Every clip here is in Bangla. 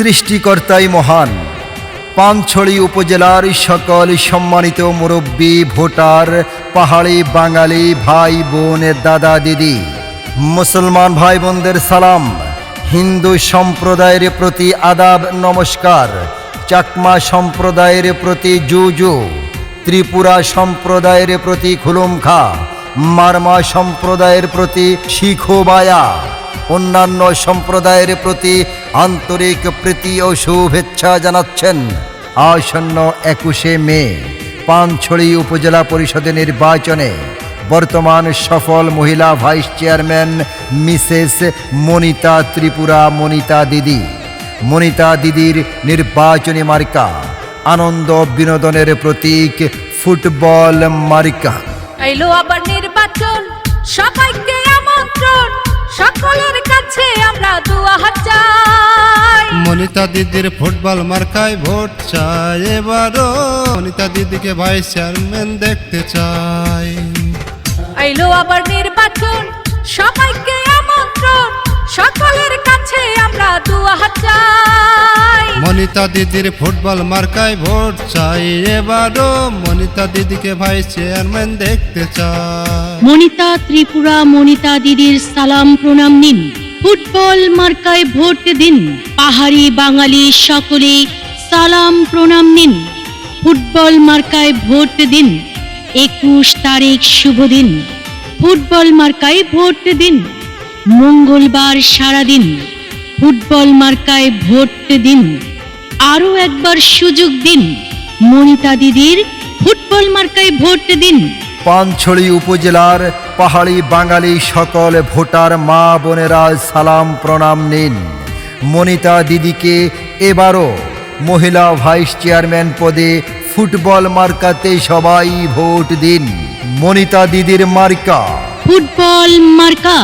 সৃষ্টিকর্তাই মহান। পানছড়ি উপজেলার সকল সম্মানিত মুরব্বী, ভোটার, পাহাড়ি বাঙালি ভাই বোন, দাদা দিদি, মুসলমান ভাই বোনদের সালাম। হিন্দু সম্প্রদায়ের প্রতি আদাব নমস্কার। চাকমা সম্প্রদায়ের প্রতি জুজু, ত্রিপুরা সম্প্রদায়ের প্রতি খুলুমখা, মারমা সম্প্রদায়ের প্রতি শিখোবায়া, অন্যান্য সম্প্রদায়ের প্রতি আন্তরিক প্রীতি ও শুভেচ্ছা জানাচ্ছেন। আসন্ন 21শে মে পানছড়ি উপজেলা পরিষদের নির্বাচনে বর্তমান সফল মহিলা vice chairman Mrs Monita Tripura Monita দিদির নির্বাচনী মার্কা আনন্দ বিনোদনের প্রতীক ফুটবল মার্কা। আইলো আবার নির্বাচন, সবাইকে আমন্ত্রণ, সকলের কাছে আমরা দোয়া হাত চাই। মনিতা দিদির ফুটবল মার্কায় ভোট চাই, এবারও মনিতা দিদিকে ভাইস চেয়ারম্যান দেখতে চাই। আইলো আবার নির্বাচন, সবাইকে আমন্ত্রণ, সকলের কাছে আমরা দোয়া হাত চাই। মনিতা দিদির ফুটবল মার্কায় ভোট চাই, এবারও মনিতা দিদিকে ভাইস চেয়ারম্যান দেখতে চাই। মনিতা ত্রিপুরা মনিতা দিদির সালাম প্রণাম নিন, ফুটবল মার্কায় ভোট দিন। পাহাড়ি বাঙালি সকলে সালাম প্রণাম নিন, ফুটবল মার্কায় ভোট দিন। 21 তারিখ শুভ দিন, ফুটবল মার্কায় ভোট দিন। মঙ্গলবার সারাদিন ফুটবল মার্কায় ভোট দিন। আরো একবার সুযোগ দিন, মনিতা দিদির ফুটবল মার্কায় ভোট দিন। পানছড়ি উপজেলার পাহাড়ি বাঙালি সকল ভোটার মা বোনেরা সালাম প্রণাম নিন। মনিতা দিদিকে এবারও মহিলা ভাইস চেয়ারম্যান পদে ফুটবল মার্কাতে সবাই ভোট দিন। মনিতা দিদির মার্কা ফুটবল মার্কা।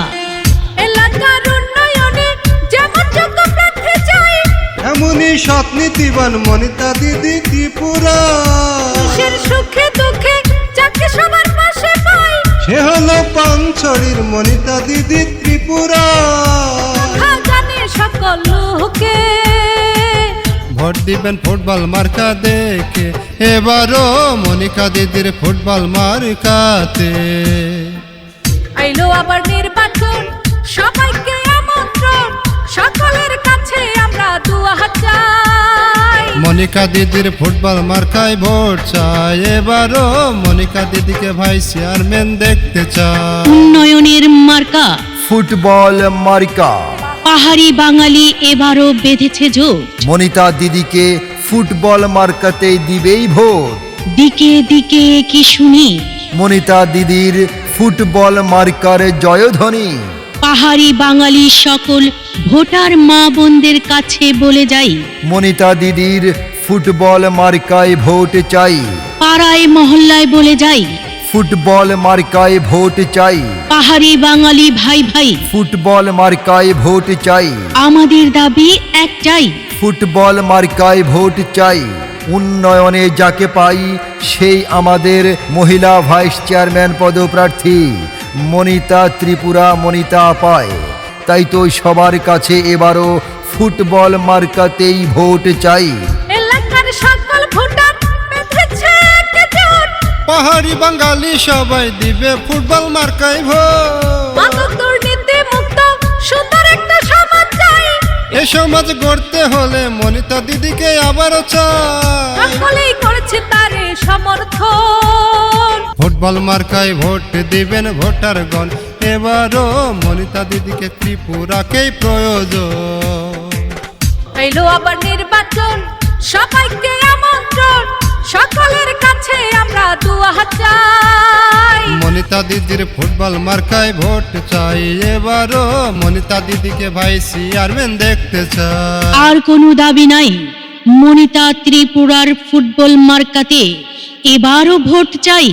এলাকার উন্নয়নে যেমন যোগ্য প্রার্থী চাই, এমনই সৎ নীতিবান মনিতা দিদি ত্রিপুরা। দেশের সুখে দুঃখে যাকে সবার পাশে পাই, সে হলো পানছড়ির মনিতা দিদি ত্রিপুরা। জানে সকল লোকে। ভোট দিবেন ফুটবল মার্কা দেখে, এবারও মনিকা দিদির ফুটবল মার্কাতে। আইলো আবার নির্বাচন, সবাইকে আমন্ত্রণ, সকলের কাছে আমরা দোয়া হাত চাই। মনিকা দিদির ফুটবল মার্কায় ভোট চাই, এবারও মনিকা দিদিকে ভাইস চেয়ারম্যান দেখতে চাই। উন্নয়নের মার্কা ফুটবল মার্কা। পাহাড়ি বাঙালি এবারও বেঁধেছে জোট, মনিতা দিদিকে ফুটবল মার্কাতেই দিবেই ভোট। দিকে দিকে কি শুনি, মনিতা দিদির ফুটবল মার্কার জয়ধ্বনি। পাহাড়ি বাঙালি সকল ভোটার মা বোনদের কাছে বলে যাই, মনিতা দিদির ফুটবল মার্কায় ভোট চাই। পাড়ায় মহল্লায় বলে যাই, ফুটবল মার্কায় ভোট চাই। পাহাড়ি বাঙালি ভাই ভাই, ফুটবল মার্কায় ভোট চাই। আমাদের দাবি একটাই, ফুটবল মার্কায় ভোট চাই। উন্নয়নে যাকে পাই সেই আমাদের মহিলা ভাইস চেয়ারম্যান পদপ্রার্থী মনিতা ত্রিপুরা মনিতা পায়। তাই তো সবার কাছে এবারও ফুটবল মার্কাতেই ভোট চাই। এলাকার সকল ভোটার বেঁধেছে একজোট, পাহাড়ি বাঙালি সবাই দিবে ফুটবল মার্কায় ভোট। মাদক দুর্নীতি মুক্ত সুন্দর একটা সমাজ চাই, এ সমাজ গড়তে হলে মনিতা দিদিকে আবারও চাই। সকলেই করেছে তারে সমর্থন। ফুটবল মার্কায় ভোট দিবেন ভোটারগণ, এবারও মনিতা দিদিকে ত্রিপুরাকেই প্রয়োজন। আইলো আবার নির্বাচন, সবাইকে আমন্ত্রণ, সকলের কাছে আমরা দোয়া হাত চাই। মনিতা দিদির ফুটবল মার্কায় ভোট চাই, এবারও মনিতা দিদিকে ভাইস চেয়ারম্যান দেখতে চাই। আর কোনো দাবি নাই, মনিতা ত্রিপুরার ফুটবল মার্কাতে এবারও ভোট চাই।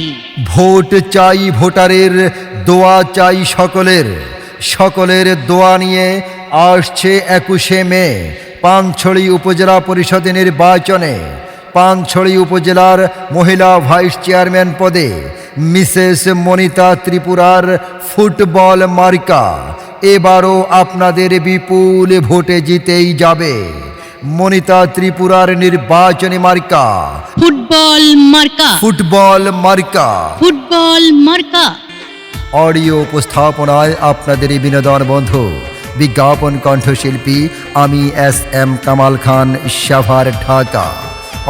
ভোট চাই ভোটারের, দোয়া চাই সকলের দোয়া নিয়ে আসছে 21শে মে পানছড়ি উপজেলা পরিষদ নির্বাচনে পানছড়ি উপজেলার মহিলা ভাইস চেয়ারম্যান পদে মিসেস মনিতা ত্রিপুরার ফুটবল মার্কা এবারও আপনাদের বিপুল ভোটে জিতেই যাবে। মনিতা ত্রিপুরার নির্বাচনী মার্কা ফুটবল মার্কা, ফুটবল মার্কা। ফুটবল মার্কা। অডিও উপস্থাপনায় আপনাদের বিনোদন বন্ধু বিজ্ঞাপন কণ্ঠশিল্পী আমি SM কামাল খান, সাভার, ঢাকা।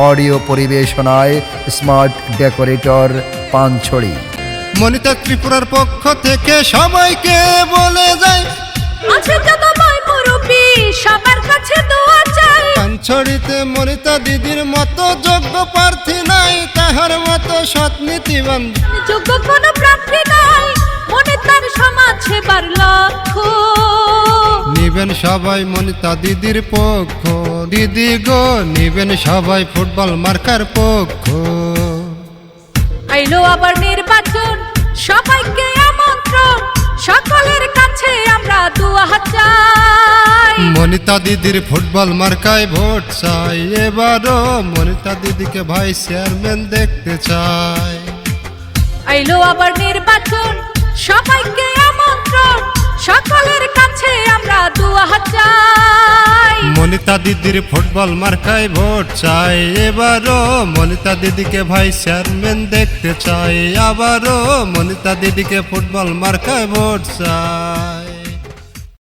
অডিও পরিবেশনায় স্মার্ট ডেকোরেটর, পানছড়ি। মনিতা ত্রিপুরার পক্ষ থেকে সবাইকে বলে যায়, আছে যত ভাই মুরব্বি সবার কাছে দোয়া চাই। পানছড়িতে মনিতা দিদির মতো যোগ্য প্রার্থী নাই, তাহার মতো সৎ নীতিবান যোগ্য কোনো প্রার্থী নাই, মনে তার সমাজ সেবার লক্ষ্য। নিবেন সবাই মনিতা দিদির পক্ষ, দিদি গো নিবেন সবাই ফুটবল মার্কার পক্ষ। আইলো আবার নির্বাচন, সবাইকে আমন্ত্রণ, সকলের কাছে আমরা দোয়া চাই। মনিতা দিদির ফুটবল মার্কায় ভোট চাই, এবারও মনিতা দিদিকে ভাইস চেয়ারম্যান দেখতে চাই। আইলো আবার নির্বাচন, সবাইকে আমন্ত্রণ, সকলের কাছে আমরা দোয়া চাই। মনিতা দিদির ফুটবল মার্কায় ভোট চাই, এবারও মনিতা দিদিকে ভাইস চেয়ারম্যান দেখতে চাই। আবারও মনিতা দিদিকে ফুটবল মার্কায় ভোট চাই।